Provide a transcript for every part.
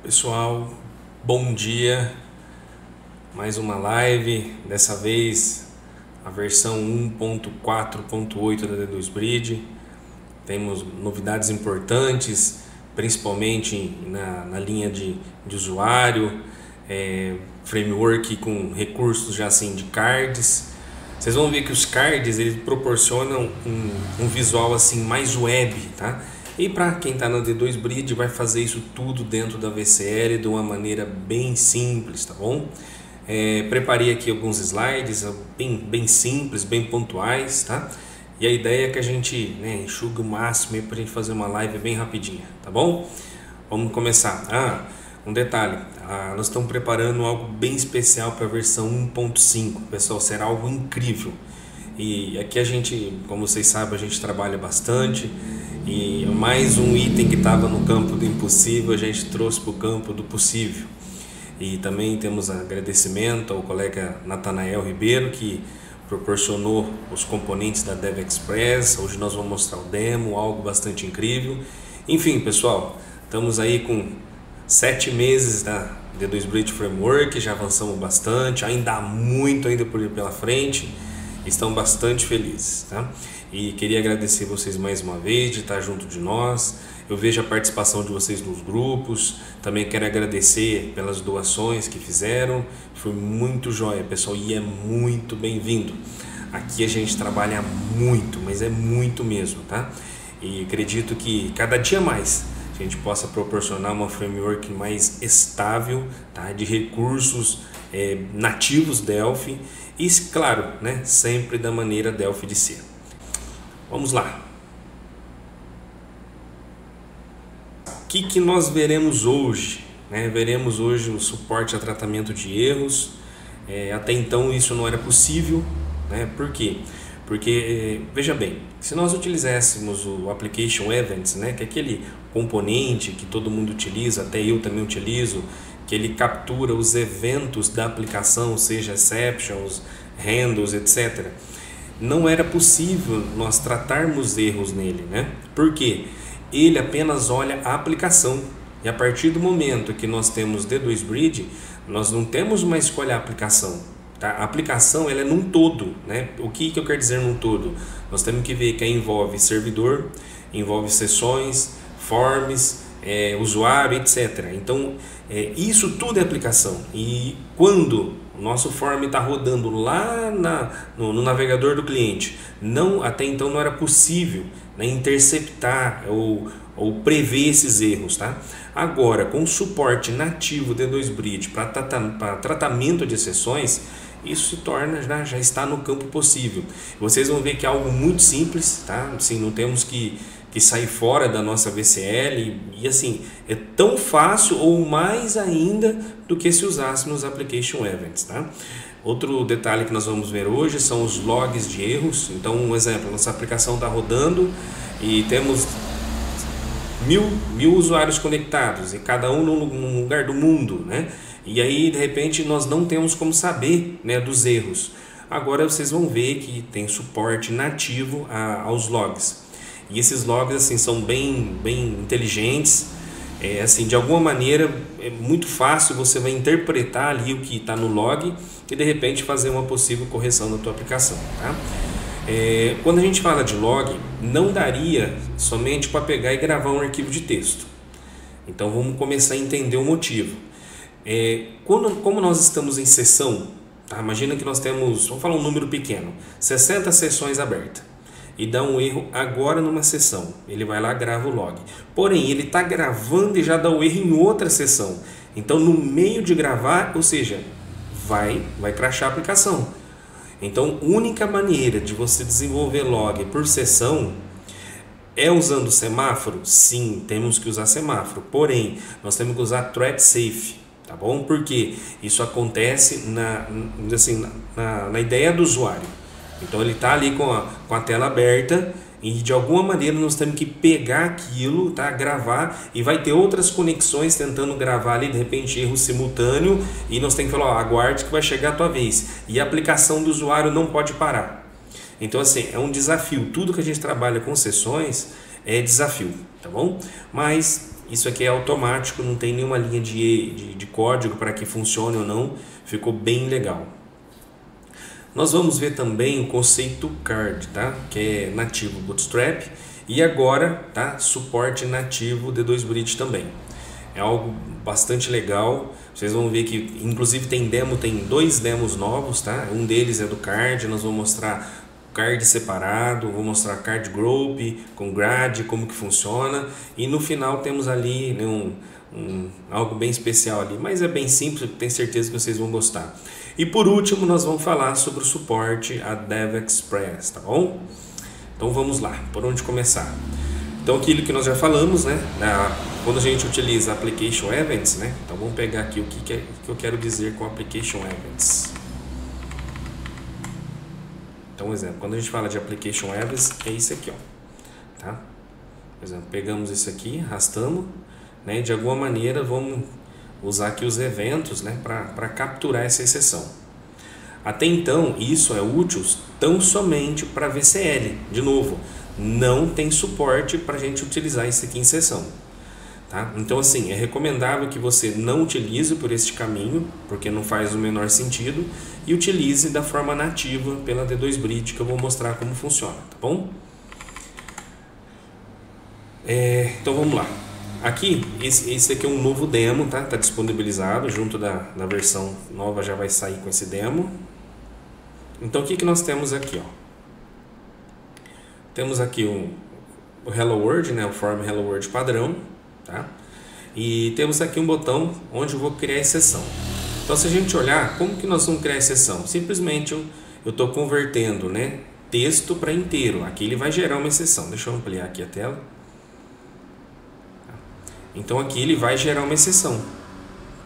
Pessoal, bom dia. Mais uma live, dessa vez a versão 1.4.8 da D2Bridge. Temos novidades importantes, principalmente na linha de usuário, framework com recursos já assim de cards. Vocês vão ver que os cards eles proporcionam um visual assim mais web, tá? E para quem está na D2Bridge vai fazer isso tudo dentro da VCL de uma maneira bem simples, tá bom? Preparei aqui alguns slides bem simples, bem pontuais, tá? E a ideia é que a gente enxugue o máximo para a gente fazer uma live bem rapidinha, tá bom? Vamos começar. Um detalhe, nós estamos preparando algo bem especial para a versão 1.5, pessoal, será algo incrível. E aqui a gente, como vocês sabem, a gente trabalha bastante e mais um item que estava no campo do impossível a gente trouxe para o campo do possível. E também temos agradecimento ao colega Natanael Ribeiro, que proporcionou os componentes da DevExpress. Hoje nós vamos mostrar o demo, algo bastante incrível. Enfim, pessoal, estamos aí com 7 meses da D2Bridge Framework, já avançamos bastante, ainda há muito por ir pela frente. Estão bastante felizes, tá? E queria agradecer vocês mais uma vez de estar junto de nós. Eu vejo a participação de vocês nos grupos. Também quero agradecer pelas doações que fizeram. Foi muito jóia, pessoal, e é muito bem-vindo. Aqui a gente trabalha muito, mas é muito mesmo, tá? E acredito que cada dia mais a gente possa proporcionar uma framework mais estável, tá? De recursos nativos Delphi e, claro, sempre da maneira Delphi de ser. Vamos lá. O que nós veremos hoje? Veremos hoje o suporte a tratamento de erros. Até então isso não era possível. Por quê? Porque, veja bem, se nós utilizássemos o Application Events, que é aquele componente que todo mundo utiliza, até eu também utilizo, que ele captura os eventos da aplicação, seja exceptions, handles, etc. Não era possível nós tratarmos erros nele, Por quê? Ele apenas olha a aplicação. E a partir do momento que nós temos D2Bridge, nós não temos mais escolha a aplicação. Tá? A aplicação ela é num todo. O que eu quero dizer num todo? Nós temos que ver que envolve servidor, envolve sessões, forms, usuário, etc. Então, isso tudo é aplicação. E quando o nosso form está rodando lá no navegador do cliente, até então não era possível interceptar ou prever esses erros. Tá? Agora, com o suporte nativo D2Bridge para tratamento de exceções, isso se torna, já está no campo possível. Vocês vão ver que é algo muito simples, tá? Assim, não temos que sair fora da nossa VCL e assim, é tão fácil ou mais ainda do que se usássemos Application Events, tá? Outro detalhe que nós vamos ver hoje são os logs de erros. Então, um exemplo, nossa aplicação está rodando e temos mil usuários conectados e cada um num lugar do mundo, E aí, de repente, nós não temos como saber dos erros. Agora vocês vão ver que tem suporte nativo aos logs. E esses logs assim, são bem inteligentes. Assim, de alguma maneira, é muito fácil, você vai interpretar ali o que está no log e, de repente, fazer uma possível correção na tua aplicação. Tá? Quando a gente fala de log, não daria somente para pegar e gravar um arquivo de texto. Então, vamos começar a entender o motivo. Como nós estamos em sessão, tá? Imagina que nós temos, vamos falar um número pequeno, 60 sessões abertas e dá um erro agora numa sessão, ele vai lá e grava o log, porém ele está gravando e já dá o erro em outra sessão, então no meio de gravar, ou seja, vai crashar a aplicação. Então a única maneira de você desenvolver log por sessão é usando semáforo? Sim, temos que usar semáforo, porém nós temos que usar thread safe. Tá bom? Porque isso acontece na ideia do usuário. Então ele está ali com a tela aberta e de alguma maneira nós temos que pegar aquilo, tá? Gravar, e vai ter outras conexões tentando gravar ali, de repente erro simultâneo, e nós temos que falar, aguarde que vai chegar a tua vez. E a aplicação do usuário não pode parar. Então assim, é um desafio. Tudo que a gente trabalha com sessões é desafio, tá bom? Mas Isso aqui é automático, não tem nenhuma linha de código para que funcione ou não, ficou bem legal. Nós vamos ver também o conceito card, tá? Que é nativo Bootstrap, e agora, tá? Suporte nativo D2 Bridge também. É algo bastante legal. Vocês vão ver que inclusive tem dois demos novos, tá? Um deles é do card, nós vamos mostrar card separado, vou mostrar card group com grade, como que funciona, e no final temos ali, né, algo bem especial ali, mas é bem simples, tenho certeza que vocês vão gostar. E por último nós vamos falar sobre o suporte a DevExpress, tá bom? Então vamos lá, por onde começar? Então aquilo que nós já falamos, né, quando a gente utiliza Application Events, né, então vamos pegar aqui o que eu quero dizer com Application Events. Então, um exemplo, quando a gente fala de Application Events, é isso aqui, ó, tá? Por exemplo, pegamos isso aqui, arrastamos, né? De alguma maneira vamos usar aqui os eventos, né? Para capturar essa exceção. Até então, isso é útil tão somente para VCL. De novo, não tem suporte para a gente utilizar isso aqui em sessão. Tá? Então, assim, é recomendável que você não utilize por este caminho, porque não faz o menor sentido, e utilize da forma nativa pela D2 Bridge, que eu vou mostrar como funciona, tá bom? Então vamos lá. Aqui, esse aqui é um novo demo, tá? Tá disponibilizado junto da versão nova, já vai sair com esse demo. Então o que nós temos aqui, ó? Temos aqui o Hello World, né? O form Hello World padrão, tá? E temos aqui um botão onde eu vou criar exceção. Então, se a gente olhar, como que nós vamos criar exceção? Simplesmente eu estou convertendo, né, texto para inteiro. Aqui ele vai gerar uma exceção. Deixa eu ampliar aqui a tela. Então aqui ele vai gerar uma exceção.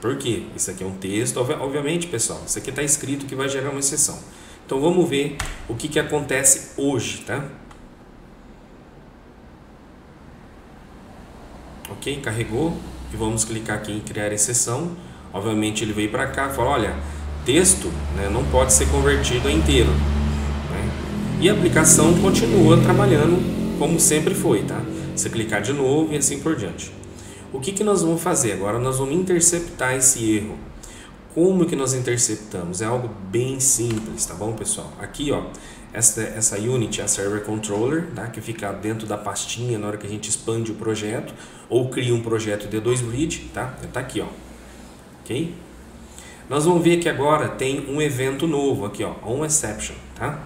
Por quê? Isso aqui é um texto. Obviamente, pessoal, isso aqui está escrito que vai gerar uma exceção. Então vamos ver o que acontece hoje, tá? Ok, carregou e vamos clicar aqui em criar exceção. Obviamente ele veio para cá e falou, olha, texto, né, não pode ser convertido a inteiro, né? E a aplicação continua trabalhando como sempre foi, tá? Você clicar de novo e assim por diante. O que nós vamos fazer? Agora nós vamos interceptar esse erro. Como que nós interceptamos? É algo bem simples, tá bom, pessoal? Aqui, ó, essa unit, a Server Controller, tá? Que fica dentro da pastinha na hora que a gente expande o projeto ou cria um projeto D2 Bridge, tá? Tá aqui, ó. Ok? Nós vamos ver que agora tem um evento novo aqui, ó, onException, tá?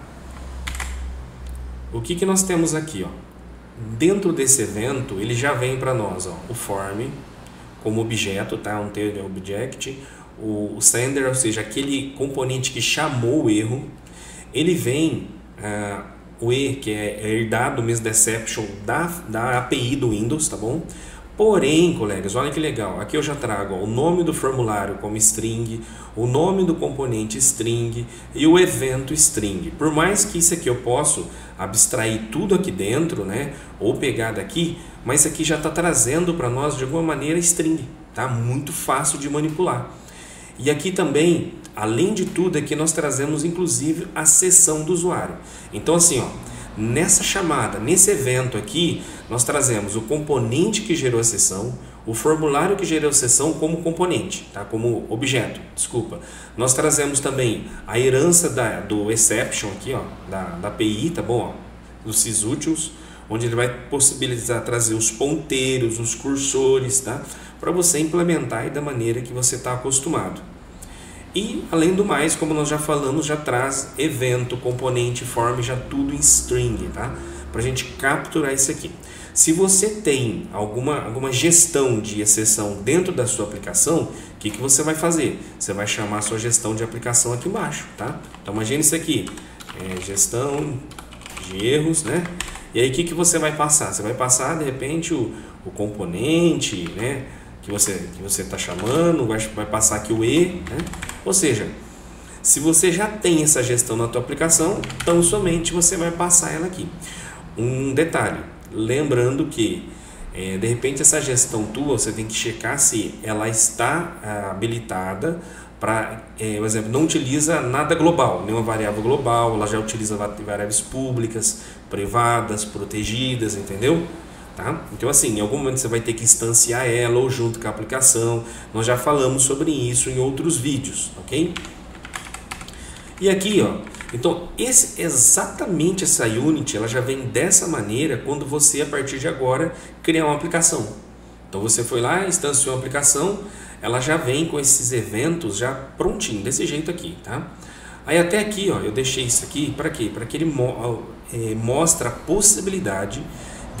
O que nós temos aqui, ó? Dentro desse evento, ele já vem para nós, ó, o form como objeto, tá? Um tail object, o sender, ou seja, aquele componente que chamou o erro, ele vem o E, que é herdado mesmo da exception da API do Windows, tá bom? Porém, colegas, olha que legal, aqui eu já trago, ó, o nome do formulário como string, o nome do componente string e o evento string. Por mais que isso aqui eu possa abstrair tudo aqui dentro, né, ou pegar daqui, mas isso aqui já está trazendo para nós de alguma maneira string, tá? Muito fácil de manipular. E aqui também, além de tudo, aqui nós trazemos inclusive a sessão do usuário. Então assim, ó, nessa chamada, nesse evento aqui, nós trazemos o componente que gerou a sessão, o formulário que gerou a sessão como componente, tá? Como objeto, desculpa. Nós trazemos também a herança do exception aqui, ó, da API, tá bom? Ó, dos sysutils, onde ele vai possibilitar trazer os ponteiros, os cursores, tá? Para você implementar da maneira que você está acostumado. E, além do mais, como nós já falamos, já traz evento, componente, form, já tudo em string, tá? Para a gente capturar isso aqui. Se você tem alguma gestão de exceção dentro da sua aplicação, o que você vai fazer? Você vai chamar a sua gestão de aplicação aqui embaixo, tá? Então, imagine isso aqui, gestão de erros, né? E aí, o que você vai passar? Você vai passar, de repente, o componente, né? Que você está chamando, vai passar aqui o E, né? Ou seja, se você já tem essa gestão na tua aplicação, tão somente você vai passar ela aqui. Um detalhe, lembrando que de repente essa gestão tua, você tem que checar se ela está habilitada para, por exemplo, não utiliza nada global, nenhuma variável global, ela já utiliza variáveis públicas, privadas, protegidas, entendeu? tá? Então assim, em algum momento você vai ter que instanciar ela ou junto com a aplicação. Nós já falamos sobre isso em outros vídeos, ok? E aqui, ó, então exatamente essa Unity, ela já vem dessa maneira quando você, a partir de agora, criar uma aplicação. Então você foi lá, instanciou a aplicação, ela já vem com esses eventos já prontinho, desse jeito aqui, tá? Aí até aqui, ó, eu deixei isso aqui para quê? Para que ele mostre a possibilidade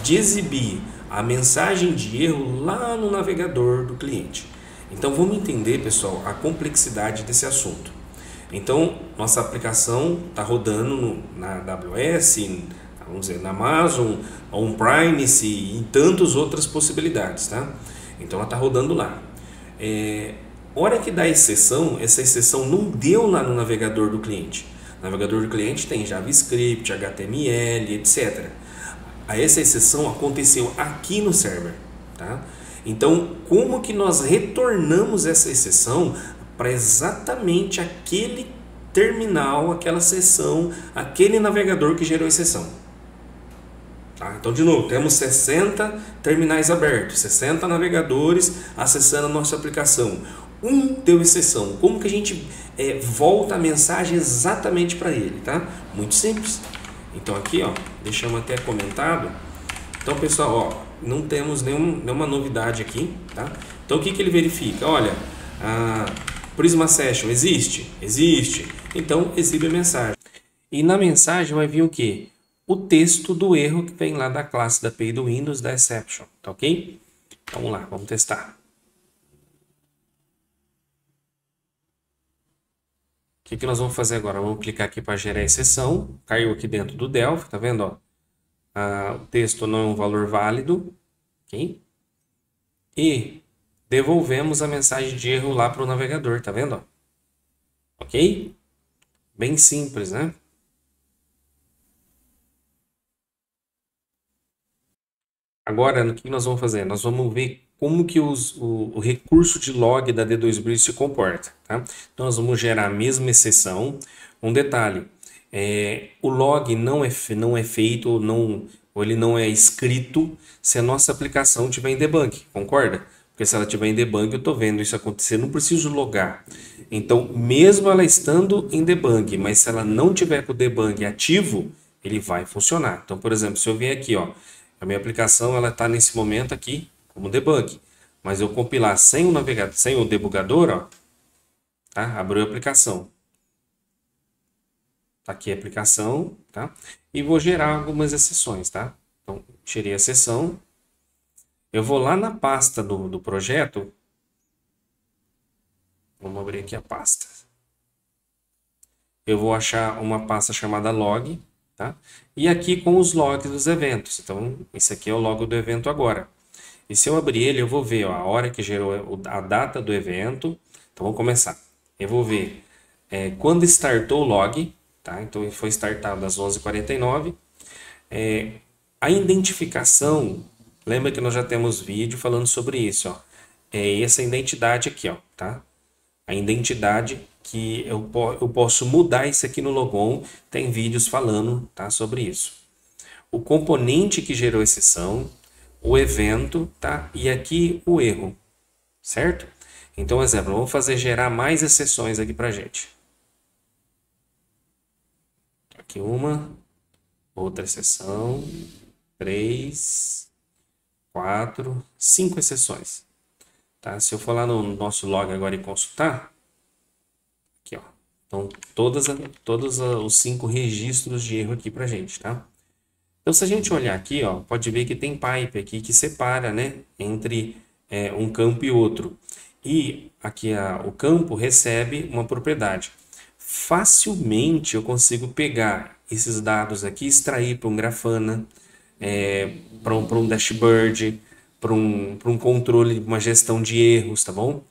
de exibir a mensagem de erro lá no navegador do cliente. Então vamos entender, pessoal, a complexidade desse assunto. Então, nossa aplicação está rodando na AWS, vamos dizer, na Amazon, on-premise e em tantas outras possibilidades, tá? Então, ela está rodando lá. Hora que dá exceção, essa exceção não deu lá no navegador do cliente. O navegador do cliente tem JavaScript, HTML, etc. Essa exceção aconteceu aqui no server, tá? Então, como que nós retornamos essa exceção para exatamente aquele terminal, aquela seção, aquele navegador que gerou exceção? Tá? Então, de novo, temos 60 terminais abertos, 60 navegadores acessando a nossa aplicação. Um deu exceção. Como que a gente volta a mensagem exatamente para ele? Tá? Muito simples. Então, aqui, ó, deixamos até comentado. Então, pessoal, ó, não temos nenhuma novidade aqui. Tá? Então, o que ele verifica? Olha, Prisma Session existe? Existe. Então, exibe a mensagem. E na mensagem vai vir o quê? O texto do erro que vem lá da classe da API do Windows, da exception. Tá ok? Vamos lá, vamos testar. O que nós vamos fazer agora? Vamos clicar aqui para gerar exceção. Caiu aqui dentro do Delphi, tá vendo? Ó? O texto não é um valor válido. Ok? E devolvemos a mensagem de erro lá para o navegador, tá vendo? Ok? Bem simples, né? Agora, o que nós vamos fazer? Nós vamos ver como que o recurso de log da D2Bridge se comporta, tá? Então, nós vamos gerar a mesma exceção. Um detalhe, o log não é feito ou ele não é escrito se a nossa aplicação estiver em debug, concorda? Porque se ela estiver em debug, eu estou vendo isso acontecer, não preciso logar. Então, mesmo ela estando em debug, mas se ela não tiver com o debug ativo, ele vai funcionar. Então, por exemplo, se eu vier aqui, ó, a minha aplicação ela está nesse momento aqui como debug, mas eu compilar sem o navegador, sem o debugador, ó, tá? Abriu a aplicação. Tá aqui a aplicação, tá? E vou gerar algumas exceções, tá? Então, tirei a exceção. Eu vou lá na pasta do projeto. Vamos abrir aqui a pasta. Eu vou achar uma pasta chamada log, tá? E aqui com os logs dos eventos. Então, esse aqui é o log do evento agora. E se eu abrir ele, eu vou ver, ó, a hora que gerou a data do evento. Então, vamos começar. Eu vou ver quando startou o log, tá? Então, foi startado às 11h49. A identificação, lembra que nós já temos vídeo falando sobre isso, ó. É essa identidade aqui, ó, tá? A identidade que eu posso mudar isso aqui no logon, tem vídeos falando, tá, sobre isso. O componente que gerou exceção, o evento, tá? E aqui o erro, certo? Então, exemplo, vamos fazer gerar mais exceções aqui pra gente. Aqui uma, outra exceção, 3, 4, 5 exceções. Tá? Se eu for lá no nosso log agora e consultar, aqui, ó, então todos os 5 registros de erro aqui pra gente, tá? Então, se a gente olhar aqui, ó, pode ver que tem pipe aqui que separa, né, entre um campo e outro. E aqui o campo recebe uma propriedade. Facilmente eu consigo pegar esses dados aqui e extrair para um Grafana, para um dashboard, para um controle, uma gestão de erros, tá bom?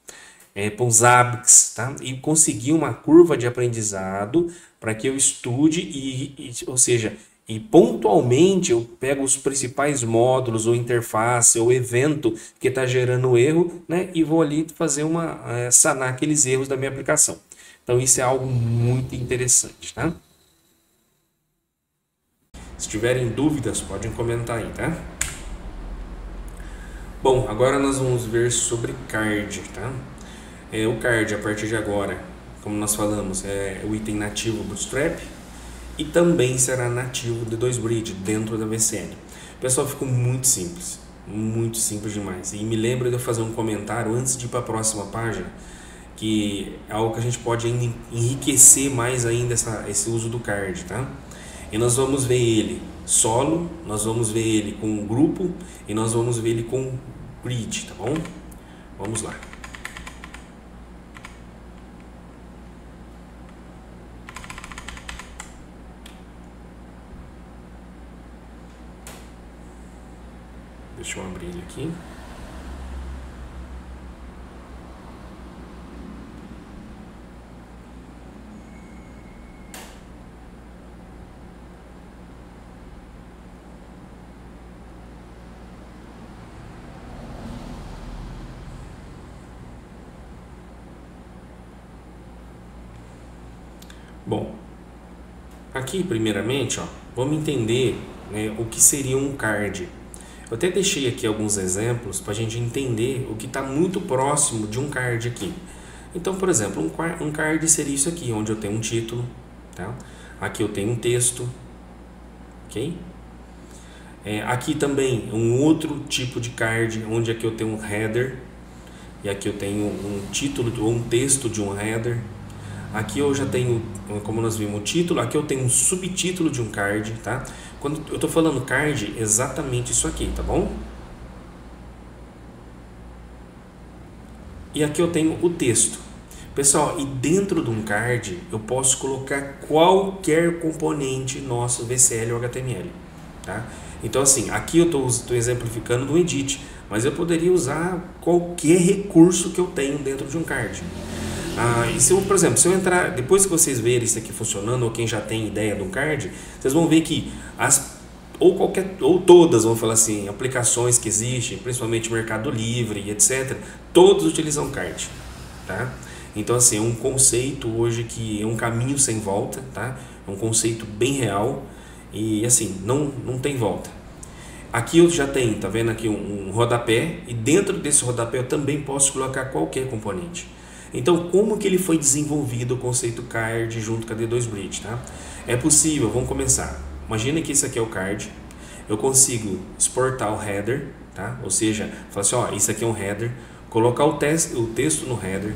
Para os ABCs, tá? E conseguir uma curva de aprendizado para que eu estude ou seja, e pontualmente eu pego os principais módulos ou interface ou evento que está gerando o erro, né? E vou ali fazer sanar aqueles erros da minha aplicação. Então isso é algo muito interessante, tá? Se tiverem dúvidas, podem comentar aí, tá? Bom, agora nós vamos ver sobre card, tá? O card, a partir de agora, como nós falamos, é o item nativo Bootstrap e também será nativo D2Bridge dentro da VCL. Pessoal, ficou muito simples demais. E me lembra de eu fazer um comentário antes de ir para a próxima página, que é algo que a gente pode ainda enriquecer mais ainda esse uso do card, tá? E nós vamos ver ele solo, nós vamos ver ele com um grupo e nós vamos ver ele com grid, tá bom? Vamos lá. Deixa eu abrir ele aqui. Bom, aqui primeiramente, ó, vamos entender, né, o que seria um card. Eu até deixei aqui alguns exemplos para a gente entender o que está muito próximo de um card aqui. Então, por exemplo, um card seria isso aqui, onde eu tenho um título, tá? Aqui eu tenho um texto, ok? Aqui também um outro tipo de card, onde aqui eu tenho um header, e aqui eu tenho um título ou um texto de um header. Aqui eu já tenho, como nós vimos, o título. Aqui eu tenho um subtítulo de um card, tá? Quando eu estou falando card, exatamente isso aqui, tá bom? E aqui eu tenho o texto. Pessoal, e dentro de um card eu posso colocar qualquer componente nosso VCL ou HTML, tá? Então assim, aqui eu estou exemplificando no Edit, mas eu poderia usar qualquer recurso que eu tenho dentro de um card. E se eu, por exemplo, se eu entrar, depois que vocês verem isso aqui funcionando, ou quem já tem ideia de um card, vocês vão ver que ou todas, vamos falar assim, aplicações que existem, principalmente Mercado Livre e etc., todos utilizam card, tá? Então assim, é um conceito hoje que é um caminho sem volta, tá? É um conceito bem real e assim, não tem volta. Aqui eu já tenho, tá vendo aqui um rodapé, e dentro desse rodapé eu também posso colocar qualquer componente. Então, como que ele foi desenvolvido o conceito card junto com a D2Bridge, tá? É possível, vamos começar. Imagina que isso aqui é o card. Eu consigo exportar o header, tá? Ou seja, falar assim, ó, isso aqui é um header. Colocar o texto no header.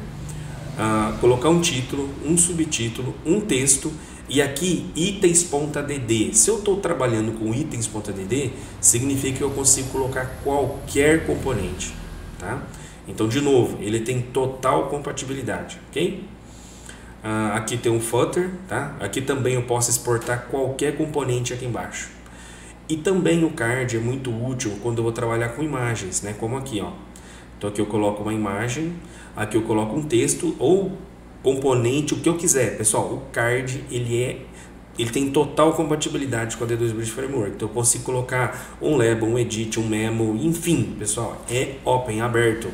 Colocar um título, um subtítulo, um texto. E aqui, itens.dd. Se eu estou trabalhando com itens.dd, significa que eu consigo colocar qualquer componente, tá? Então, de novo, ele tem total compatibilidade, ok? Aqui tem um footer, tá? Aqui também eu posso exportar qualquer componente aqui embaixo. E também o card é muito útil quando eu vou trabalhar com imagens, né? Como aqui, ó. Então aqui eu coloco uma imagem, aqui eu coloco um texto ou componente, o que eu quiser. Pessoal, o card, ele tem total compatibilidade com a D2Bridge Framework. Então eu consigo colocar um label, um edit, um memo, enfim, pessoal, é open, aberto.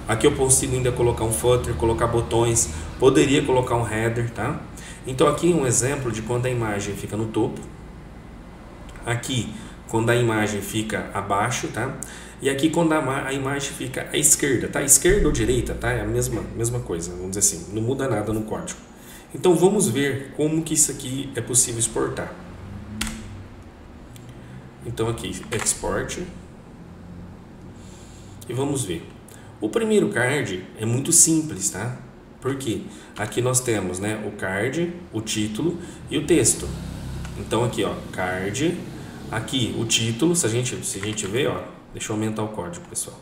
Aqui eu consigo ainda colocar um footer, colocar botões, poderia colocar um header, tá? Então aqui um exemplo de quando a imagem fica no topo, aqui quando a imagem fica abaixo, tá? E aqui quando a imagem fica à esquerda, tá? Esquerda ou direita, tá? É a mesma coisa, vamos dizer assim, não muda nada no código. Então vamos ver como que isso aqui é possível exportar. Então aqui, export, e vamos ver. O primeiro card é muito simples, tá? Porque aqui nós temos, né, o card, o título e o texto. Então aqui, ó, card, aqui o título, se a gente ver, ó, deixa eu aumentar o código, pessoal.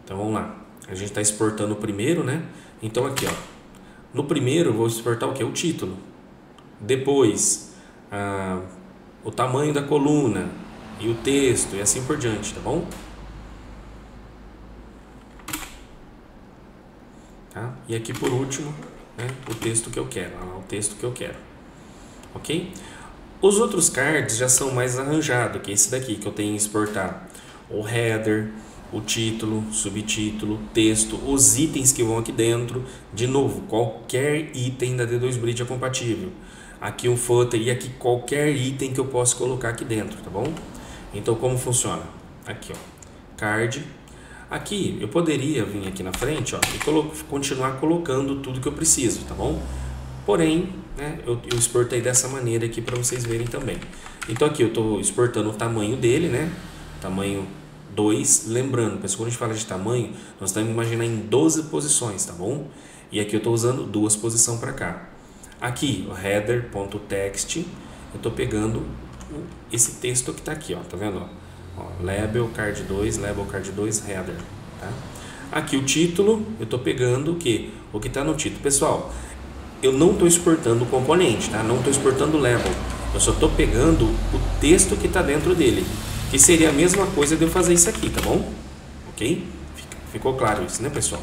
Então vamos lá. A gente está exportando o primeiro, né? Então aqui, ó, no primeiro eu vou exportar o que? O título. Depois, o tamanho da coluna e o texto e assim por diante, tá bom? Tá? E aqui por último, né, o texto que eu quero, ok? Os outros cards já são mais arranjados, que é esse daqui que eu tenho que exportar o header, o título, subtítulo, texto, os itens que vão aqui dentro. De novo, qualquer item da D2Bridge é compatível. Aqui um footer e aqui qualquer item que eu posso colocar aqui dentro, tá bom? Então como funciona? Aqui, ó, card. Aqui eu poderia vir aqui na frente, ó, e continuar colocando tudo que eu preciso, tá bom? Porém, né, eu exportei dessa maneira aqui para vocês verem também. Então aqui eu estou exportando o tamanho dele, né? Tamanho 2. Lembrando, pessoal, quando a gente fala de tamanho, nós estamos imaginando em 12 posições, tá bom? E aqui eu estou usando 2 posições para cá. Aqui, o header.text, eu estou pegando esse texto que está aqui, ó, tá vendo? Ó, label card 2, header, tá? Aqui o título, eu estou pegando o que? O que está no título. Pessoal, eu não estou exportando o componente, tá? Não estou exportando o label. Eu só estou pegando o texto que está dentro dele. Que seria a mesma coisa de eu fazer isso aqui, tá bom? Ok? Ficou claro isso, né, pessoal?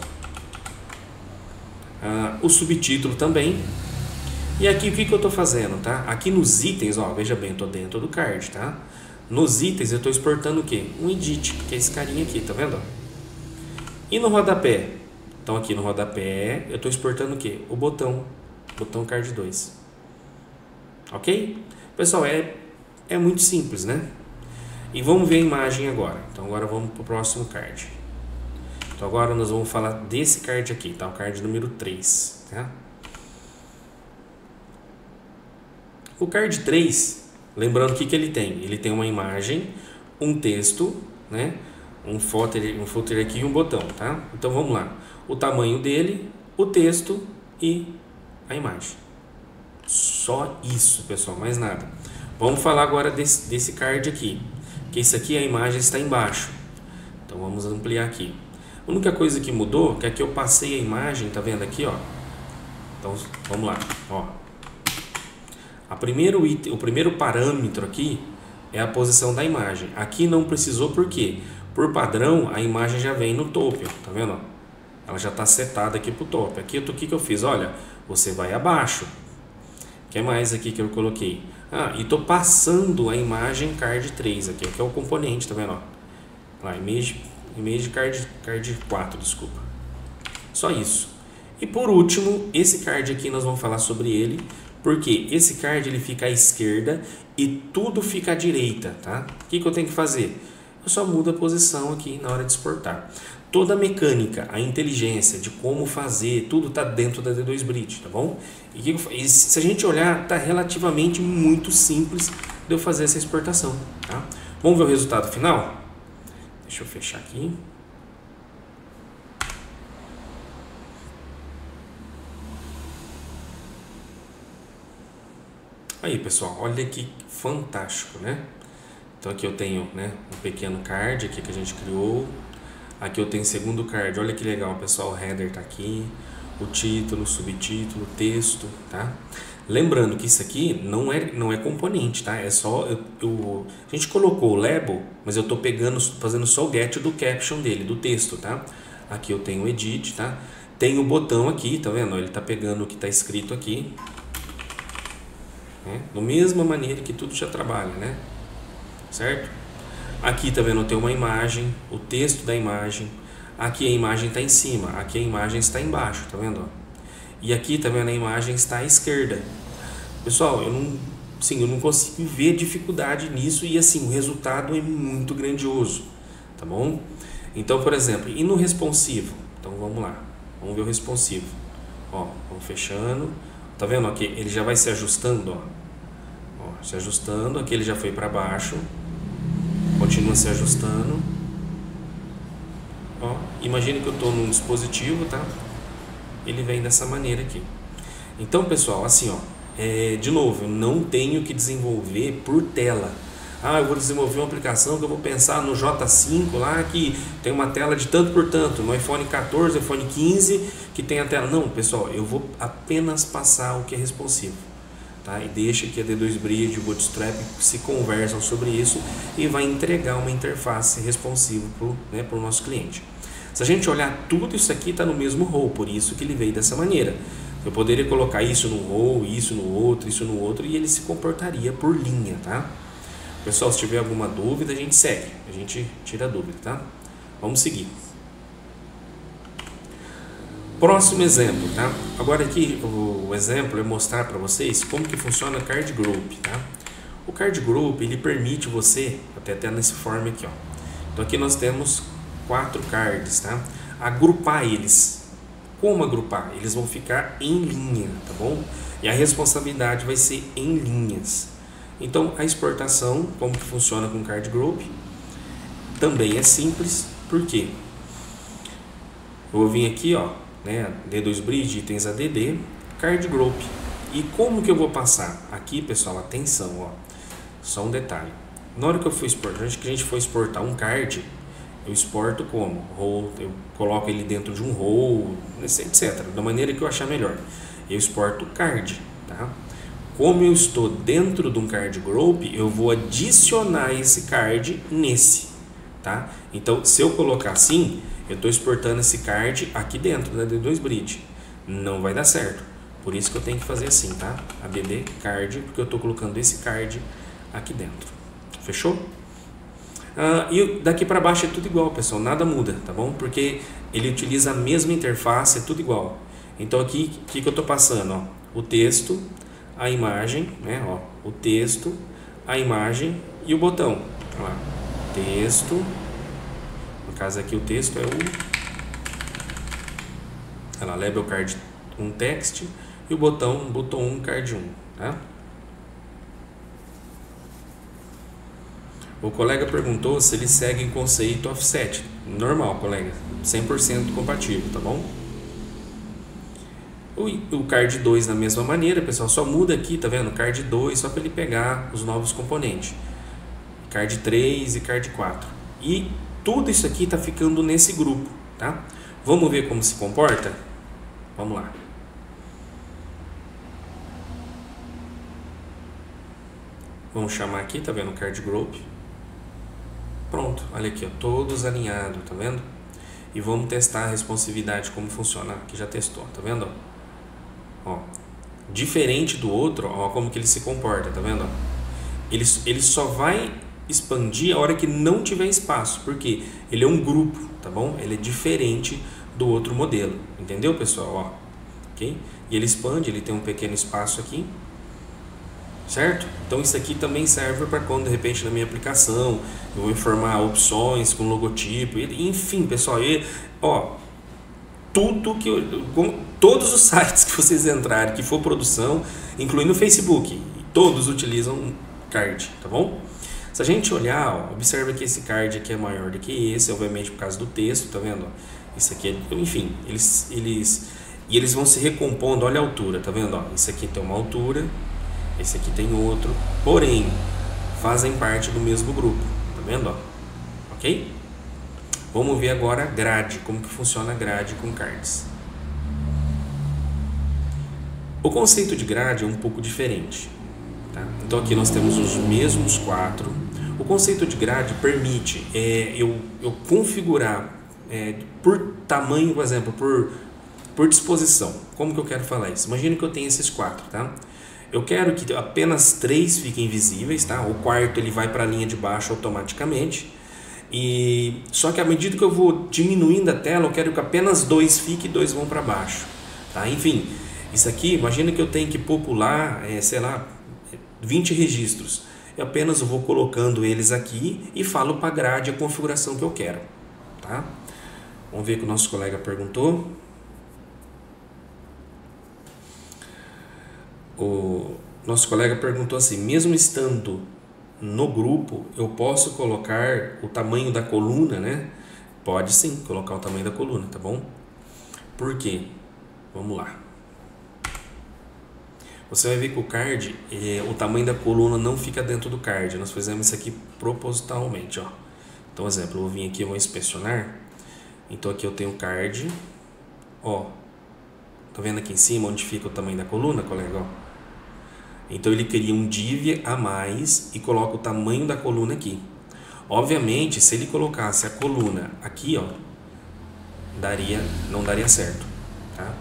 O subtítulo também. E aqui o que eu estou fazendo, tá? Aqui nos itens, ó, veja bem, eu estou dentro do card, tá? Nos itens eu estou exportando o quê? Um edit, que é esse carinha aqui, tá vendo? E no rodapé? Então aqui no rodapé eu estou exportando o quê? O botão card 2. Ok? Pessoal, é muito simples, né? E vamos ver a imagem agora. Então agora vamos para o próximo card. Então agora nós vamos falar desse card aqui, tá? O card número 3, tá? O card 3, lembrando o que ele tem? Ele tem uma imagem, um texto, né? Um footer aqui e um botão, tá? Então vamos lá. O tamanho dele, o texto e a imagem. Só isso, pessoal, mais nada. Vamos falar agora desse card aqui. Que isso aqui, a imagem está embaixo. Então vamos ampliar aqui. A única coisa que mudou é que aqui eu passei a imagem, tá vendo aqui, ó? Então vamos lá, ó. O primeiro parâmetro aqui é a posição da imagem. Aqui não precisou, por quê? Por padrão, a imagem já vem no topo, tá vendo? Ela já está setada aqui pro topo. Aqui o que eu fiz? Olha, você vai abaixo. O que mais aqui que eu coloquei? E estou passando a imagem card 3 aqui, que é o componente, tá vendo? Lá, image card 4, desculpa. Só isso. E por último, esse card aqui nós vamos falar sobre ele, porque esse card ele fica à esquerda e tudo fica à direita, tá? O que eu tenho que fazer? Eu só mudo a posição aqui na hora de exportar. Toda a mecânica, a inteligência de como fazer, tudo está dentro da D2 Bridge, tá bom? E se a gente olhar, está relativamente muito simples de eu fazer essa exportação, tá? Vamos ver o resultado final? Deixa eu fechar aqui. Aí, pessoal, olha que fantástico, né? Então aqui eu tenho, né, um pequeno card aqui que a gente criou. Aqui eu tenho o segundo card, olha que legal, pessoal, o header tá aqui, o título, subtítulo, texto, tá? Lembrando que isso aqui não é componente, tá? É só, a gente colocou o label, mas eu tô fazendo só o get do caption dele, do texto, tá? Aqui eu tenho o edit, tá? Tem o botão aqui, tá vendo? Ele tá pegando o que tá escrito aqui, né? Da mesma maneira que tudo já trabalha, né? Certo? Aqui tá vendo, tem uma imagem, o texto da imagem. Aqui a imagem está em cima, aqui a imagem está embaixo, tá vendo? E aqui tá vendo, a imagem está à esquerda. Pessoal, eu não consigo ver dificuldade nisso e assim, o resultado é muito grandioso, tá bom? Então, por exemplo, e no responsivo? Então vamos lá, vamos ver o responsivo. Ó, vamos fechando, tá vendo? Aqui ele já vai se ajustando, ó, se ajustando, aqui ele já foi para baixo. Continua se ajustando. Ó, imagine que eu estou num dispositivo, tá? Ele vem dessa maneira aqui. Então, pessoal, assim, ó, de novo, eu não tenho que desenvolver por tela. Eu vou desenvolver uma aplicação que eu vou pensar no J5 lá, que tem uma tela de tanto por tanto, no iPhone 14, iPhone 15, que tem a tela. Não, pessoal, eu vou apenas passar o que é responsivo. Tá? E deixa que a D2 Bridge e o Bootstrap se conversam sobre isso e vai entregar uma interface responsiva para o nosso cliente. Se a gente olhar, tudo isso aqui está no mesmo role, por isso que ele veio dessa maneira. Eu poderia colocar isso num role, isso no outro, e ele se comportaria por linha, tá? Pessoal, se tiver alguma dúvida, a gente segue, a gente tira a dúvida, tá? Vamos seguir. Próximo exemplo, tá? Agora aqui o exemplo é mostrar para vocês como que funciona o Card Group, tá? O Card Group, ele permite você, até nesse form aqui, ó. Então aqui nós temos 4 cards, tá? Agrupar eles. Como agrupar? Eles vão ficar em linha, tá bom? E a responsabilidade vai ser em linhas. Então a exportação, como que funciona com o Card Group, também é simples. Por quê? Eu vou vir aqui, ó, né, D2 Bridge, itens ADD, Card Group. E como que eu vou passar? Aqui, pessoal, atenção, ó. Só um detalhe. Na hora que eu for exportar, que a gente for exportar um card, eu exporto como? Eu coloco ele dentro de um roll, etc. Da maneira que eu achar melhor. Eu exporto o card, tá? Como eu estou dentro de um Card Group, eu vou adicionar esse card nesse, tá? Então, se eu colocar assim, eu estou exportando esse card aqui dentro da D2 Bridge. Não vai dar certo. Por isso que eu tenho que fazer assim, tá? ADD card, porque eu estou colocando esse card aqui dentro. Fechou? E daqui para baixo é tudo igual, pessoal. Nada muda, tá bom? Porque ele utiliza a mesma interface, é tudo igual. Então aqui, o que eu estou passando? Ó, o texto, a imagem, né? Ó, o texto, a imagem e o botão. Olha lá. Texto. No caso aqui o texto é o... Olha lá, Label Card 1 Text. E o botão 1 Card 1, tá? O colega perguntou se ele segue em conceito offset. Normal, colega. 100% compatível, tá bom? O Card 2 da mesma maneira, pessoal. Só muda aqui, tá vendo? Card 2, só para ele pegar os novos componentes. Card 3 e Card 4. E tudo isso aqui tá ficando nesse grupo, tá? Vamos ver como se comporta? Vamos lá. Vamos chamar aqui, tá vendo? Card Group. Pronto, olha aqui, ó, todos alinhados, tá vendo? E vamos testar a responsividade, como funciona. Aqui já testou, tá vendo? Ó, diferente do outro, ó, como que ele se comporta, tá vendo? Ele só vai expandir a hora que não tiver espaço, porque ele é um grupo, tá bom? Ele é diferente do outro modelo, entendeu, pessoal? Ó, ok? E ele expande, ele tem um pequeno espaço aqui, certo? Então isso aqui também serve para quando de repente na minha aplicação eu vou informar opções com logotipo, enfim, pessoal, ó, tudo que todos os sites que vocês entrarem que for produção, incluindo o Facebook, todos utilizam card, tá bom? Se a gente olhar, ó, observa que esse card aqui é maior do que esse, obviamente por causa do texto, tá vendo? Isso aqui é, enfim, eles vão se recompondo, olha a altura, tá vendo? Ó, esse aqui tem uma altura, esse aqui tem outro, porém fazem parte do mesmo grupo, tá vendo? Ó? Ok? Vamos ver agora a grade, como que funciona a grade com cards. O conceito de grade é um pouco diferente, tá? Então aqui nós temos os mesmos 4. O conceito de grade permite eu configurar por tamanho, por exemplo, por disposição. Como que eu quero falar isso? Imagina que eu tenho esses 4, tá? Eu quero que apenas 3 fiquem visíveis, tá? O quarto ele vai para a linha de baixo automaticamente. E só que à medida que eu vou diminuindo a tela, eu quero que apenas 2 fiquem e 2 vão para baixo, tá? Enfim, isso aqui, imagina que eu tenho que popular, sei lá, 20 registros. Eu apenas vou colocando eles aqui e falo para a grade a configuração que eu quero, tá? Vamos ver o que o nosso colega perguntou. O nosso colega perguntou assim: mesmo estando no grupo, eu posso colocar o tamanho da coluna, né? Pode sim, colocar o tamanho da coluna, tá bom? Por quê? Vamos lá. Você vai ver que o card, o tamanho da coluna não fica dentro do card. Nós fizemos isso aqui propositalmente, ó. Então, exemplo, eu vou vir aqui, eu vou inspecionar. Então aqui eu tenho o card, ó. Tá vendo aqui em cima onde fica o tamanho da coluna, colega? Ó. Então ele cria um div a mais e coloca o tamanho da coluna aqui. Obviamente, se ele colocasse a coluna aqui, ó, não daria certo, tá?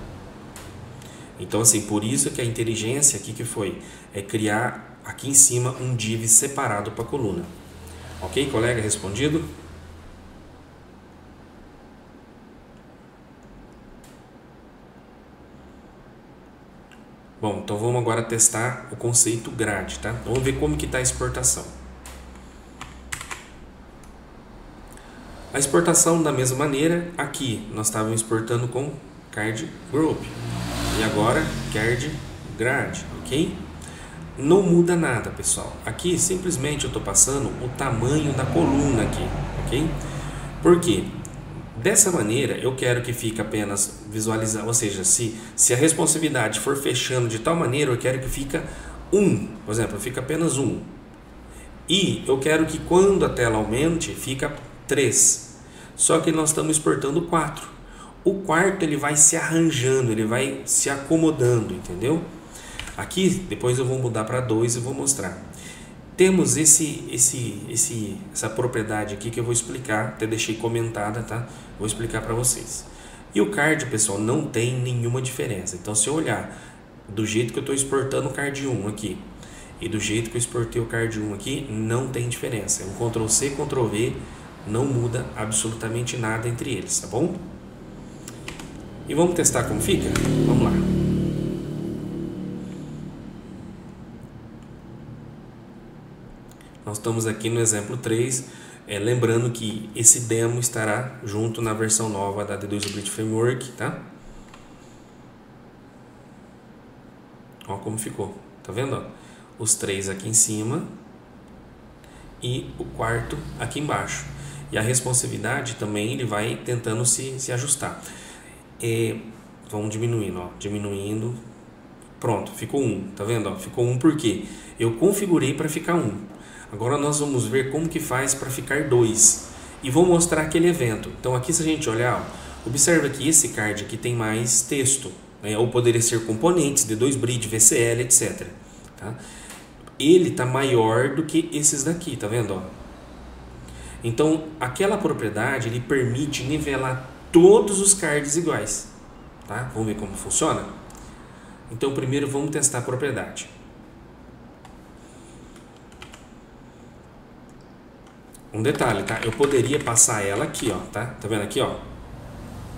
Então assim, por isso que a inteligência aqui que foi criar aqui em cima um div separado para a coluna. Ok, colega? Respondido? Bom, então vamos agora testar o conceito grade, tá? Vamos ver como que está a exportação. A exportação da mesma maneira, aqui nós estávamos exportando com card group e agora card grade, ok? Não muda nada, pessoal. Aqui simplesmente eu estou passando o tamanho da coluna aqui, ok? Por quê? Dessa maneira eu quero que fique apenas visualizar, ou seja, se a responsividade for fechando de tal maneira, eu quero que fica 1, por exemplo, fica apenas 1. E eu quero que quando a tela aumente, fica 3. Só que nós estamos exportando 4. O quarto ele vai se arranjando, ele vai se acomodando, entendeu? Aqui, depois eu vou mudar para 2 e vou mostrar. Temos essa propriedade aqui que eu vou explicar, até deixei comentada, tá? Vou explicar para vocês. E o card, pessoal, não tem nenhuma diferença. Então, se eu olhar do jeito que eu estou exportando o card 1 aqui e do jeito que eu exportei o card 1 aqui, não tem diferença. É um Ctrl+C, Ctrl+V, não muda absolutamente nada entre eles, tá bom? E vamos testar como fica? Vamos lá. Nós estamos aqui no exemplo 3, lembrando que esse demo estará junto na versão nova da D2Hybrid Framework, tá? Ó como ficou, tá vendo? Ó? Os 3 aqui em cima e o quarto aqui embaixo. E a responsividade também ele vai tentando se ajustar. Vamos diminuindo, ó, diminuindo. Pronto, ficou 1, tá vendo? Ó? Ficou 1 porque eu configurei para ficar 1. Agora nós vamos ver como que faz para ficar 2 e vou mostrar aquele evento. Então aqui se a gente olhar, ó, observa que esse card aqui tem mais texto, né? Ou poderia ser componentes, D2Bridge, VCL, etc. Tá? Ele está maior do que esses daqui, tá vendo? Ó? Então aquela propriedade ele permite nivelar todos os cards iguais. Tá? Vamos ver como funciona? Então primeiro vamos testar a propriedade. Um detalhe, tá? Eu poderia passar ela aqui, ó, tá? Tá vendo aqui, ó?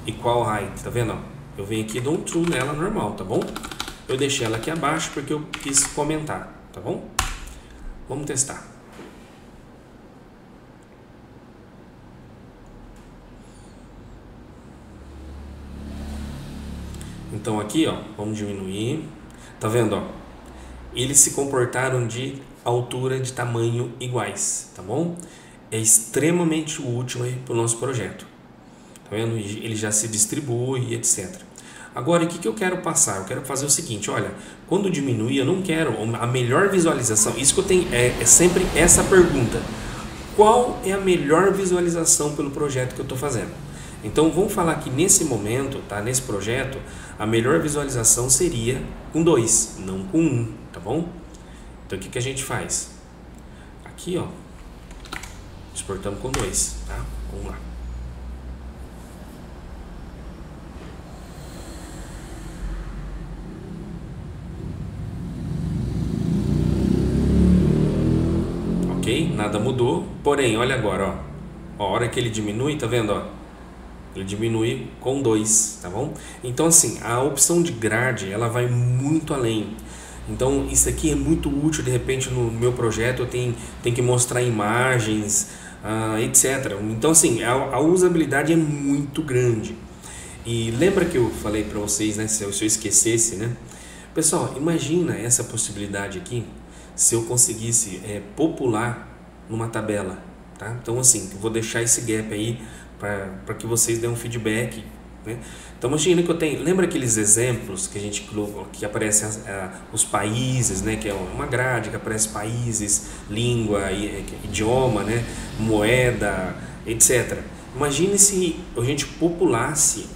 Equal height, tá vendo? Ó? Eu venho aqui e dou um true nela normal, tá bom? Eu deixei ela aqui abaixo porque eu quis comentar, tá bom? Vamos testar. Então aqui, ó, vamos diminuir. Tá vendo, ó? Eles se comportaram de altura, de tamanho iguais, tá bom? É extremamente útil para o nosso projeto. Tá vendo? Ele já se distribui, etc. Agora, o que eu quero passar? Eu quero fazer o seguinte, olha, quando diminuir, eu não quero a melhor visualização. Isso que eu tenho é sempre essa pergunta. Qual é a melhor visualização pelo projeto que eu estou fazendo? Então, vamos falar que nesse momento, tá? Nesse projeto, a melhor visualização seria com 2, não com 1, tá bom? Então, o que a gente faz? Aqui, ó. Exportamos com 2, tá? Vamos lá. Ok, nada mudou. Porém, olha agora, ó. A hora que ele diminui, tá vendo, ó? Ele diminui com 2, tá bom? Então, assim, a opção de grade, ela vai muito além. Então, isso aqui é muito útil, de repente, no meu projeto eu tenho que mostrar imagens, etc. Então, assim, a usabilidade é muito grande. E lembra que eu falei para vocês, né, se eu esquecesse, né? Pessoal, imagina essa possibilidade aqui, se eu conseguisse popular numa tabela, tá? Então, assim, eu vou deixar esse gap aí para que vocês dêem um feedback, né? Então imagina que eu tenho, lembra aqueles exemplos que a gente que aparecem os países, né, que é uma grade que aparece países, língua, idioma, né, moeda, etc. Imagine se a gente populasse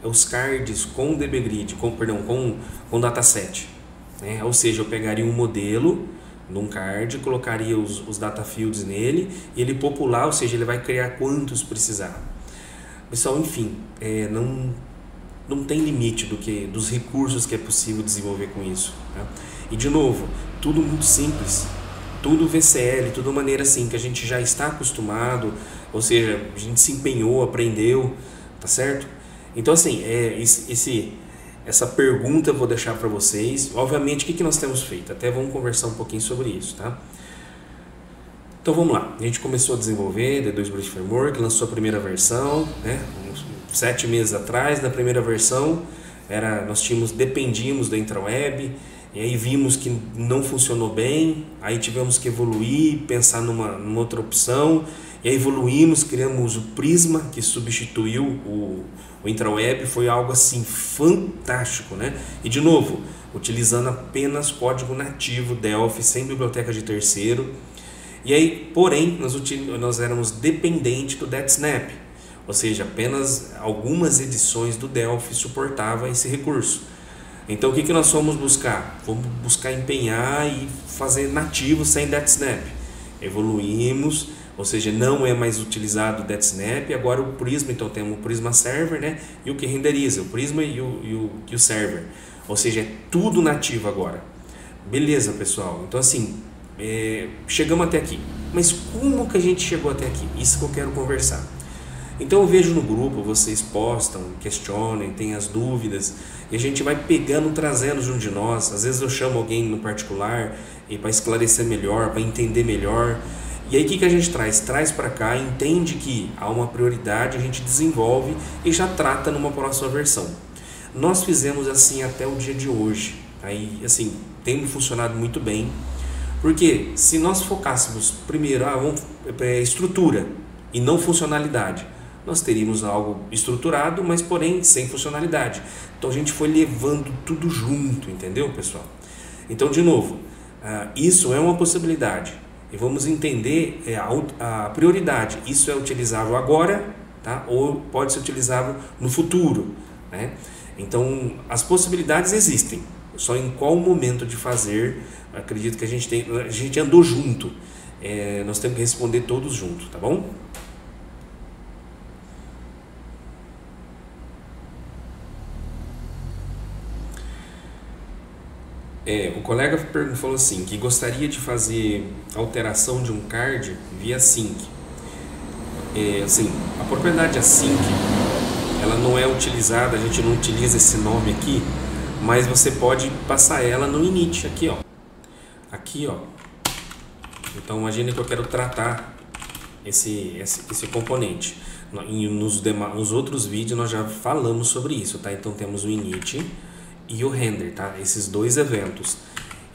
os cards com DBGrid, com dataset, né? Ou seja, eu pegaria um modelo num card, colocaria os data fields nele e ele popular, ou seja, ele vai criar quantos precisar. Pessoal, enfim, não tem limite dos recursos que é possível desenvolver com isso, tá? E de novo, tudo muito simples, tudo VCL, tudo maneira assim que a gente já está acostumado, ou seja, a gente se empenhou, aprendeu, tá certo? Então assim, essa pergunta eu vou deixar para vocês. Obviamente, o que nós temos feito? Até vamos conversar um pouquinho sobre isso, tá? Então vamos lá. A gente começou a desenvolver D2 Bridge Framework, lançou a primeira versão, né? Uns 7 meses atrás. Na primeira versão, nós dependíamos da intraweb, e aí vimos que não funcionou bem, aí tivemos que evoluir, pensar numa outra opção, e aí evoluímos, criamos o Prisma, que substituiu o intraweb. Foi algo assim fantástico, né? E de novo, utilizando apenas código nativo Delphi, sem biblioteca de terceiro. E aí, porém, nós éramos dependentes do DetSnap, ou seja, apenas algumas edições do Delphi suportavam esse recurso. Então o que nós fomos buscar? Vamos buscar empenhar e fazer nativo sem DetSnap. Evoluímos, ou seja, não é mais utilizado o DetSnap, agora o Prisma. Então temos o Prisma Server, né? E o que renderiza, o Prisma e o Server. Ou seja, é tudo nativo agora. Beleza, pessoal? Então assim, chegamos até aqui. Mas como que a gente chegou até aqui? Isso que eu quero conversar. Então eu vejo no grupo, vocês postam, questionem, tem as dúvidas, e a gente vai pegando, trazendo junto de nós. Às vezes eu chamo alguém no particular para esclarecer melhor, para entender melhor. E aí o que a gente traz? Traz para cá, entende que há uma prioridade, a gente desenvolve e já trata numa próxima versão. Nós fizemos assim até o dia de hoje. Aí assim, tem funcionado muito bem. Porque se nós focássemos primeiro, estrutura e não funcionalidade, nós teríamos algo estruturado, mas porém sem funcionalidade. Então a gente foi levando tudo junto, entendeu, pessoal? Então, de novo, isso é uma possibilidade. E vamos entender a prioridade. Isso é utilizável agora, tá? Ou pode ser utilizável no futuro, né? Então, as possibilidades existem. Só em qual momento de fazer, acredito que a gente andou junto. Nós temos que responder todos juntos, tá bom? O colega falou assim, que gostaria de fazer alteração de um card via sync. Assim, a propriedade async, ela não é utilizada, a gente não utiliza esse nome aqui, mas você pode passar ela no init, aqui ó. Aqui ó. Então imagine que eu quero tratar esse componente. Nos outros vídeos nós já falamos sobre isso, tá? Então temos o init e o render, tá? Esses dois eventos.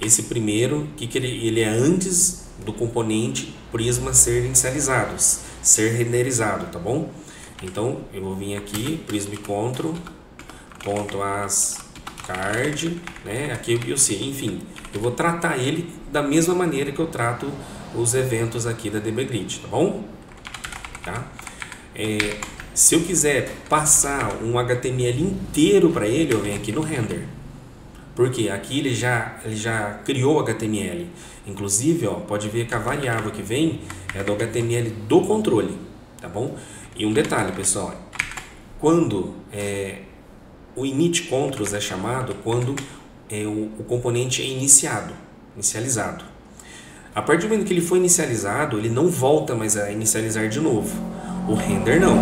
Esse primeiro, ele é antes do componente Prisma ser inicializado, ser renderizado, tá bom? Então eu vou vir aqui, Prisma Control, .as card, né? Aqui eu sei, enfim, eu vou tratar ele da mesma maneira que eu trato os eventos aqui da DBGrid, tá bom? Tá? Se eu quiser passar um HTML inteiro para ele, eu venho aqui no render. Porque aqui ele já criou o HTML. Inclusive, ó, pode ver que a variável que vem é do HTML do controle, tá bom? E um detalhe, pessoal, quando o init controls é chamado quando o componente é inicializado. A partir do momento que ele foi inicializado, ele não volta mais a inicializar de novo. O render não.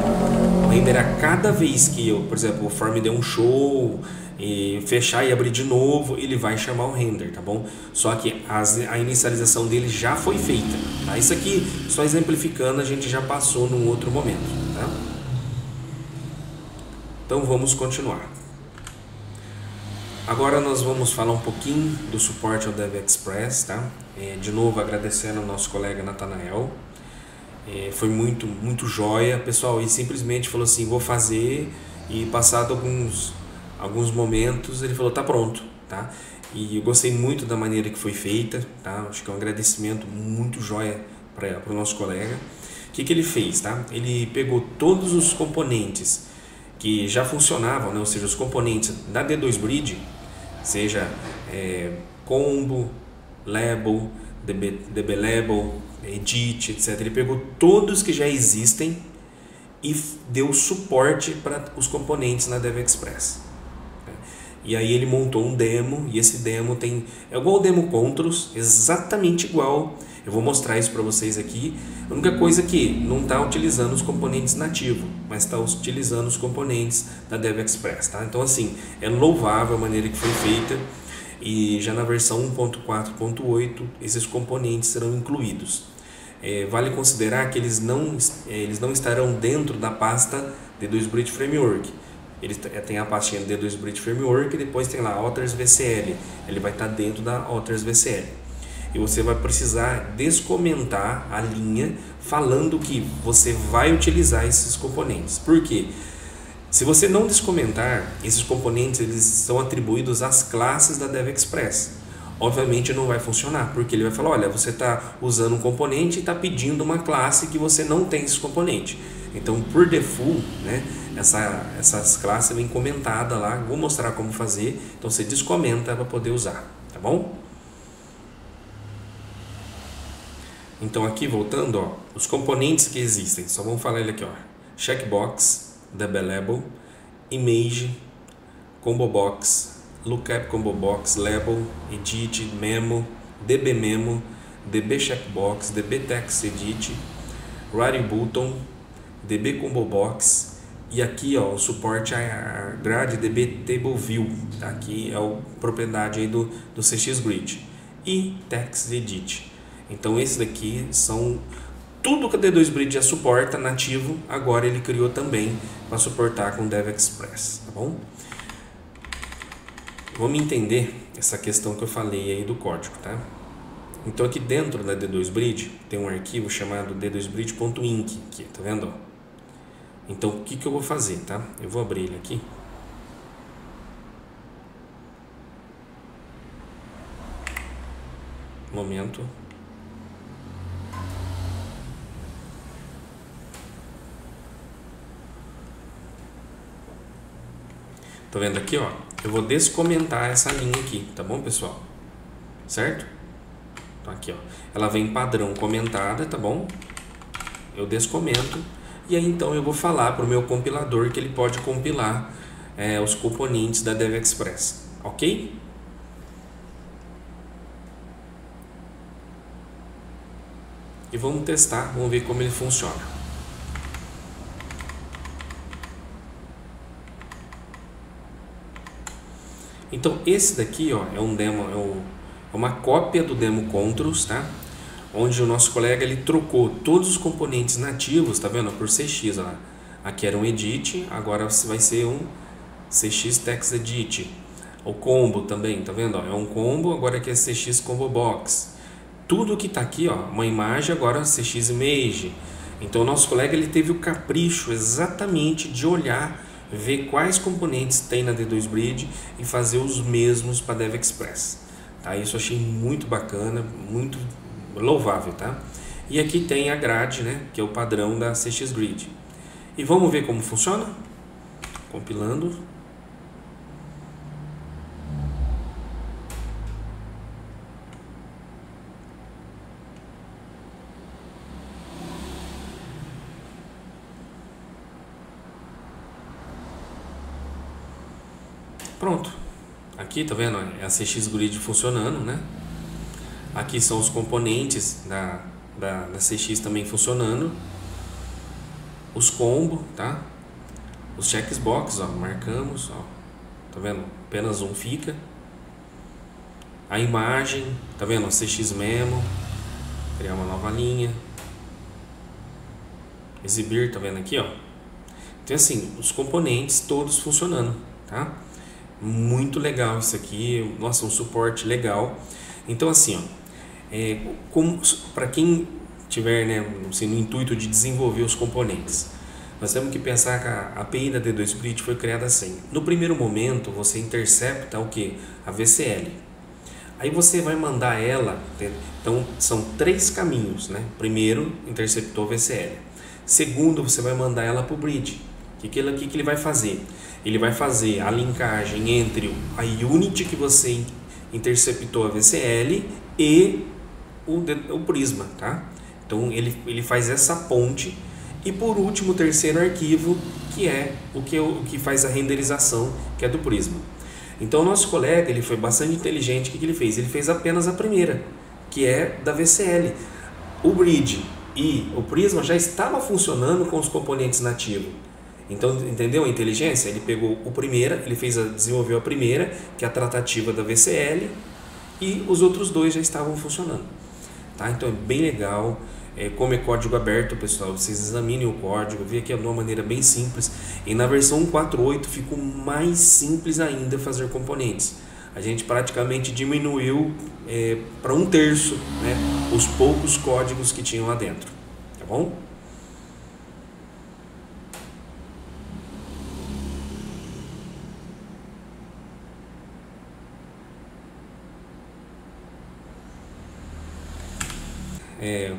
O render, a cada vez que eu, por exemplo, o form deu um show, e fechar e abrir de novo, ele vai chamar o render, tá bom? Só que a inicialização dele já foi feita, tá? Isso aqui, só exemplificando, a gente já passou num outro momento, tá? Então vamos continuar. Agora nós vamos falar um pouquinho do suporte ao DevExpress, tá? De novo agradecendo ao nosso colega Natanael. Foi muito joia, pessoal, e simplesmente falou assim, vou fazer, e passado alguns momentos ele falou, tá pronto, tá? E eu gostei muito da maneira que foi feita, tá? Acho que é um agradecimento muito joia para o nosso colega. O que ele fez, tá? Ele pegou todos os componentes que já funcionavam, né? Ou seja, os componentes da D2 Bridge, seja combo, label, dblabel, edit, etc. Ele pegou todos que já existem e deu suporte para os componentes na DevExpress. E aí ele montou um demo, e esse demo é igual o demo Controls, exatamente igual. Eu vou mostrar isso para vocês aqui. A única coisa é que não está utilizando os componentes nativos, mas está utilizando os componentes da DevExpress, tá? Então assim, é louvável a maneira que foi feita, e já na versão 1.4.8 esses componentes serão incluídos. Vale considerar que eles não estarão dentro da pasta D2 Bridge Framework. Ele tem a pastinha D2 Bridge Framework e depois tem lá Otters VCL. Ele vai estar dentro da Otters VCL. E você vai precisar descomentar a linha falando que você vai utilizar esses componentes. Por quê? Se você não descomentar, esses componentes eles são atribuídos às classes da DevExpress. Obviamente não vai funcionar, porque ele vai falar, olha, você está usando um componente e está pedindo uma classe que você não tem esse componente. Então, por default, né, essas classes vêm comentadas lá, vou mostrar como fazer, então você descomenta para poder usar, tá bom? Então aqui voltando, ó, os componentes que existem, só vamos falar ele aqui, ó, checkbox, DBLabel, image, combobox, lookup combobox, label, edit, memo, dbmemo, dbcheckbox, dbtextEdit, writing-button, dbcombobox, e aqui ó, o suporte a grade dbtableview, tá? Aqui é a propriedade aí do CXGrid, e textEdit. Então esses daqui são tudo que a D2Bridge já suporta nativo, agora ele criou também para suportar com DevExpress, tá bom? Vamos entender essa questão que eu falei aí do código, tá? Então aqui dentro da D2Bridge tem um arquivo chamado d2bridge.inc, aqui, tá vendo? Então o que eu vou fazer, tá? Eu vou abrir ele aqui. Momento. Tá vendo aqui, ó? Eu vou descomentar essa linha aqui, tá bom, pessoal? Certo? Então aqui, ó. Ela vem padrão comentada, tá bom? Eu descomento. E aí então eu vou falar para o meu compilador que ele pode compilar os componentes da DevExpress, ok? E vamos testar, vamos ver como ele funciona. Então esse daqui ó, é um demo, é uma cópia do demo Controls, tá? Onde o nosso colega ele trocou todos os componentes nativos, tá vendo? Por CX, ó. Aqui era um edit, agora vai ser um CX TextEdit. O combo também, tá vendo? Ó? É um combo, agora aqui é CX Combo Box. Tudo que tá aqui, ó, uma imagem, agora CX Image. Então o nosso colega ele teve o capricho exatamente de olhar, ver quais componentes tem na D2Bridge e fazer os mesmos para DevExpress. Tá? Isso eu achei muito bacana, muito louvável, tá? E aqui tem a grade, né, que é o padrão da CXGrid. E vamos ver como funciona? Compilando. Pronto. Aqui, tá vendo? É a CXGrid funcionando, né? Aqui são os componentes da CX também funcionando. Os combos, tá? Os checkbox, ó, marcamos, ó. Tá vendo? Apenas um fica. A imagem, tá vendo? CX memo. Criar uma nova linha. Exibir, tá vendo aqui, ó? Então assim, os componentes todos funcionando, tá? Muito legal isso aqui. Nossa, um suporte legal. Então assim, ó. Para quem tiver, né, assim, no intuito de desenvolver os componentes, nós temos que pensar que a API da D2Bridge foi criada assim. No primeiro momento você intercepta o que? A VCL. Aí você vai mandar ela, então são 3 caminhos, né? Primeiro, interceptou a VCL. Segundo, você vai mandar ela para o Bridge. O que ele vai fazer? Ele vai fazer a linkagem entre a unit que você interceptou a VCL e o Prisma, tá? Então ele faz essa ponte. E por último, o terceiro arquivo, que é o que faz a renderização, que é do Prisma. Então o nosso colega ele foi bastante inteligente. O que ele fez? Ele fez apenas a primeira, que é da VCL. O Bridge e o Prisma já estava funcionando com os componentes nativos. Então, entendeu a inteligência? Ele pegou o primeira, ele desenvolveu a primeira, que é a tratativa da VCL, e os outros dois já estavam funcionando. Tá? Então é bem legal. Como é código aberto, pessoal, vocês examinem o código, vê que é de uma maneira bem simples. E na versão 1.4.8 ficou mais simples ainda fazer componentes. A gente praticamente diminuiu para 1/3, né, os poucos códigos que tinham lá dentro. Tá bom?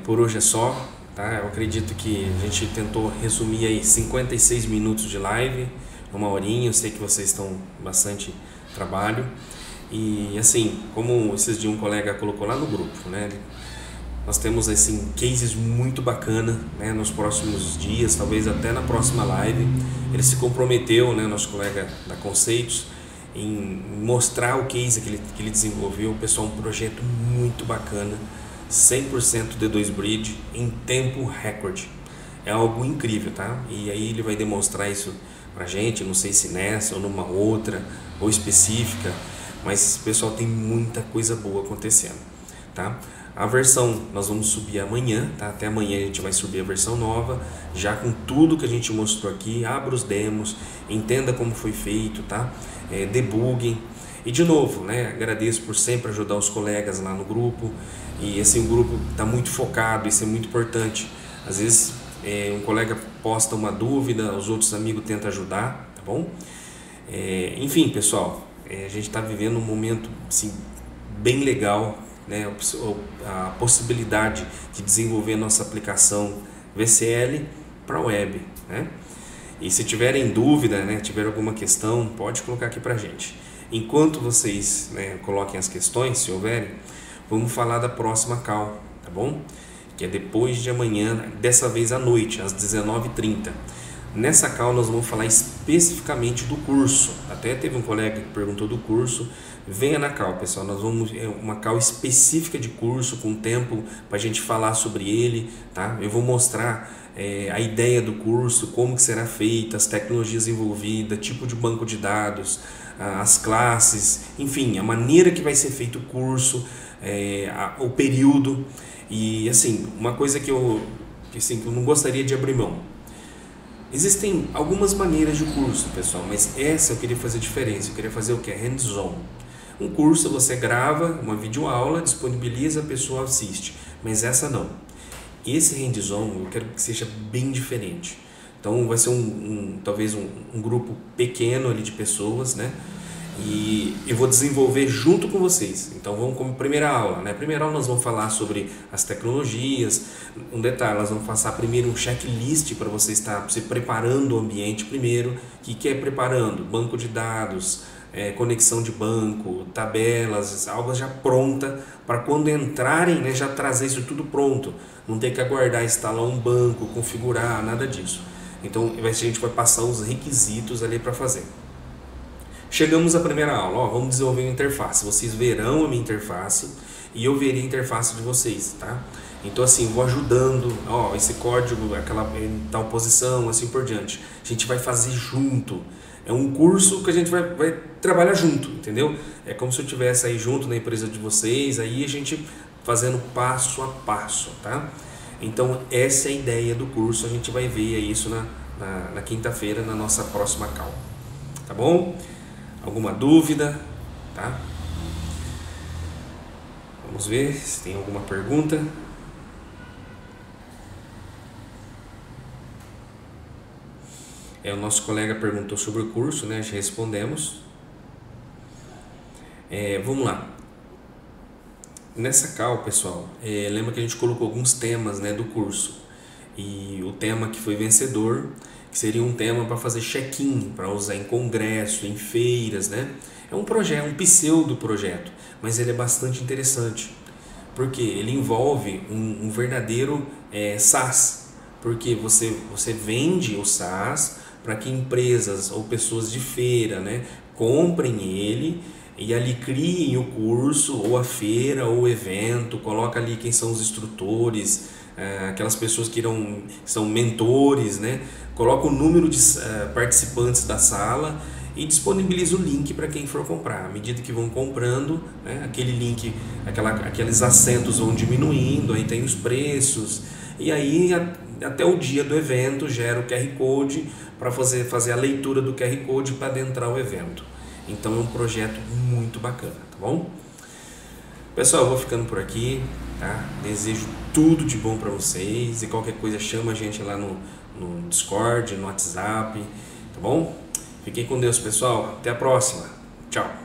Por hoje é só, tá? Eu acredito que a gente tentou resumir aí 56 minutos de live, uma horinha. Eu sei que vocês estão bastante trabalho. E assim, como esses dias um colega colocou lá no grupo, né? Nós temos assim cases muito bacana, né, nos próximos dias, talvez até na próxima live. Ele se comprometeu, né, nosso colega da Conceitos, em mostrar o case que ele desenvolveu. Pessoal, um projeto muito bacana, 100% D2 Bridge em tempo recorde. É algo incrível, tá? E aí ele vai demonstrar isso pra gente, não sei se nessa ou numa outra ou específica, mas pessoal, tem muita coisa boa acontecendo, tá? A versão nós vamos subir amanhã, tá? Até amanhã a gente vai subir a versão nova, já com tudo que a gente mostrou aqui. Abra os demos, entenda como foi feito, tá? Debuguem. E de novo, né, agradeço por sempre ajudar os colegas lá no grupo. E esse grupo está muito focado, isso é muito importante. Às vezes um colega posta uma dúvida, os outros amigos tentam ajudar, tá bom? Enfim, pessoal, a gente está vivendo um momento assim, bem legal, né? A possibilidade de desenvolver nossa aplicação VCL para web, né? E se tiverem dúvida, né, tiver alguma questão, pode colocar aqui pra gente. Enquanto vocês, né, coloquem as questões, se houverem, vamos falar da próxima call, tá bom? Que é depois de amanhã, dessa vez à noite, às 19h30. Nessa call nós vamos falar especificamente do curso. Até teve um colega que perguntou do curso. Venha na call, pessoal. Nós vamos uma call específica de curso, com tempo para a gente falar sobre ele, tá? Eu vou mostrar a ideia do curso, como que será feita, as tecnologias envolvidas, tipo de banco de dados, as classes, enfim, a maneira que vai ser feito o curso, o período. E assim, uma coisa que eu não gostaria de abrir mão. Existem algumas maneiras de curso, pessoal, mas essa eu queria fazer diferença. Eu queria fazer o que? Hands-on. Um curso você grava uma videoaula, disponibiliza, a pessoa assiste, mas essa não. Esse hands-on eu quero que seja bem diferente. Então vai ser talvez um grupo pequeno ali de pessoas, né? E eu vou desenvolver junto com vocês. Então vamos como primeira aula, né? Primeira aula nós vamos falar sobre as tecnologias. Um detalhe, nós vamos passar primeiro um checklist para você estar se preparando o ambiente primeiro. O que é preparando? Banco de dados, conexão de banco, tabelas, algo já pronta para quando entrarem, né, já trazer isso tudo pronto. Não ter que aguardar instalar um banco, configurar, nada disso. Então a gente vai passar os requisitos ali para fazer. Chegamos à primeira aula, vamos desenvolver uma interface. Vocês verão a minha interface e eu verei a interface de vocês, tá? Então assim, vou ajudando, esse código, aquela em tal posição, assim por diante. A gente vai fazer junto. É um curso que a gente vai trabalhar junto, entendeu? É como se eu estivesse aí junto na empresa de vocês, aí a gente fazendo passo a passo, tá? Então essa é a ideia do curso, a gente vai ver isso na quinta-feira, na nossa próxima call, tá bom? Alguma dúvida, tá? Vamos ver se tem alguma pergunta. O nosso colega perguntou sobre o curso, né? Já respondemos. Vamos lá. Nessa call, pessoal, lembra que a gente colocou alguns temas, né, do curso. E o tema que foi vencedor, que seria um tema para fazer check-in, para usar em congresso, em feiras, né? É um projeto, um pseudo projeto, mas ele é bastante interessante, porque ele envolve um verdadeiro SaaS, porque você vende o SaaS para que empresas ou pessoas de feira, né, comprem ele e ali criem o curso, ou a feira, ou o evento, coloca ali quem são os instrutores, aquelas pessoas que são mentores, né? Coloca o número de participantes da sala e disponibiliza o link para quem for comprar. À medida que vão comprando, né, aquele link, aqueles assentos vão diminuindo, aí tem os preços, e aí até o dia do evento gera o QR Code para fazer a leitura do QR Code para adentrar o evento. Então é um projeto muito bacana, tá bom? Pessoal, eu vou ficando por aqui, tá? Desejo tudo de bom para vocês e qualquer coisa chama a gente lá no Discord, no WhatsApp, tá bom? Fiquem com Deus, pessoal. Até a próxima. Tchau.